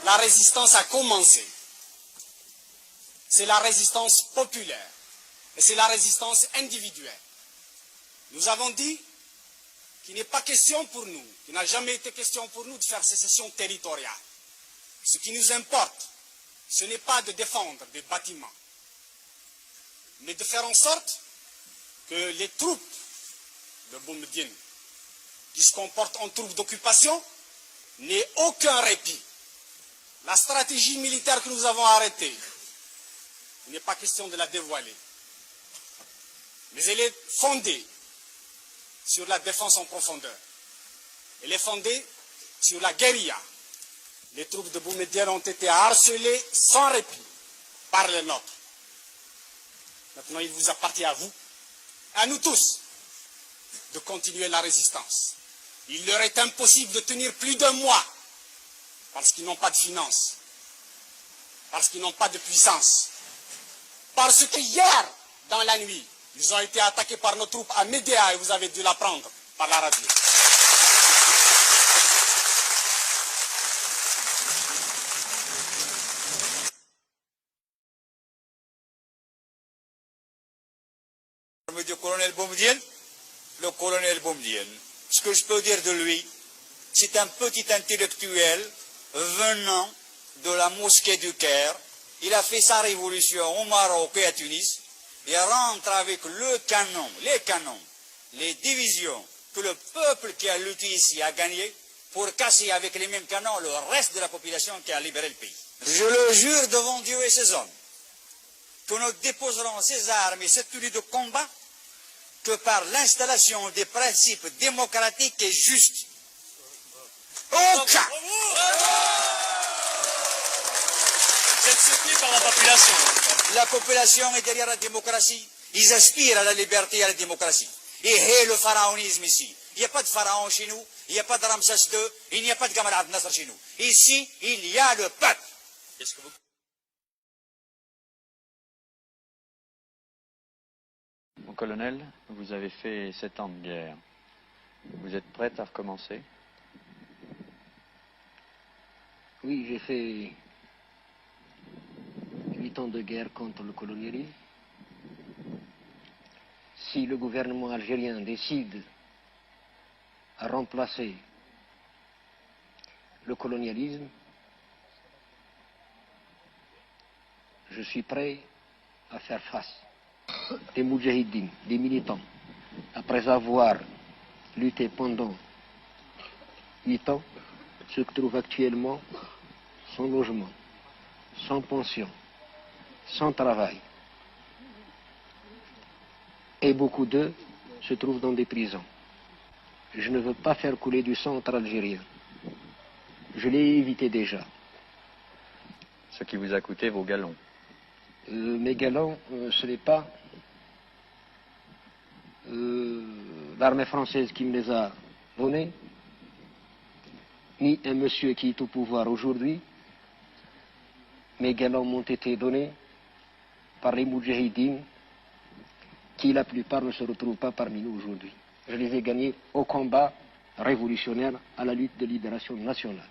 la résistance a commencé. C'est la résistance populaire et c'est la résistance individuelle. Nous avons dit qu'il n'est pas question pour nous, qu'il n'a jamais été question pour nous de faire sécession territoriale. Ce qui nous importe, ce n'est pas de défendre des bâtiments, mais de faire en sorte que les troupes de Boumediene, qui se comportent en troupes d'occupation, n'aient aucun répit. La stratégie militaire que nous avons arrêtée, il n'est pas question de la dévoiler, mais elle est fondée sur la défense en profondeur. Elle est fondée sur la guérilla. Les troupes de Boumediene ont été harcelées sans répit par les nôtres. Maintenant, il vous appartient à vous, à nous tous, de continuer la résistance. Il leur est impossible de tenir plus d'un mois parce qu'ils n'ont pas de finances, parce qu'ils n'ont pas de puissance, parce que hier, dans la nuit, ils ont été attaqués par nos troupes à Médéa et vous avez dû l'apprendre par la radio. Du colonel Boumediene, le colonel Boumediene, ce que je peux dire de lui, c'est un petit intellectuel venant de la mosquée du Caire. Il a fait sa révolution au Maroc et à Tunis. Il rentre avec les canons, les divisions que le peuple qui a lutté ici a gagné pour casser avec les mêmes canons le reste de la population qui a libéré le pays. Je le jure devant Dieu et ses hommes que nous déposerons ces armes et cette tenue de combat que par l'installation des principes démocratiques et justes. Aucun. Vous êtes soutenu par la population. La population est derrière la démocratie. Ils aspirent à la liberté et à la démocratie. Et le pharaonisme ici. Il n'y a pas de pharaon chez nous, il n'y a pas de Ramsès II, il n'y a pas de Gamal Abdel Nasser chez nous. Ici, il y a le peuple. Est-ce que vous... Mon colonel, vous avez fait 7 ans de guerre. Vous êtes prête à recommencer? Oui, j'ai fait 8 ans de guerre contre le colonialisme. Si le gouvernement algérien décide à remplacer le colonialisme, je suis prêt à faire face. Des moudjahidines, des militants, après avoir lutté pendant 8 ans, se trouvent actuellement sans logement, sans pension, sans travail. Et beaucoup d'eux se trouvent dans des prisons. Je ne veux pas faire couler du sang entre Algériens. Je l'ai évité déjà. Ce qui vous a coûté vos galons. Mes galons, ce n'est pas l'armée française qui me les a donnés, ni un monsieur qui est au pouvoir aujourd'hui. Mes galons m'ont été donnés par les moudjahidines, qui la plupart ne se retrouvent pas parmi nous aujourd'hui. Je les ai gagnés au combat révolutionnaire, à la lutte de libération nationale.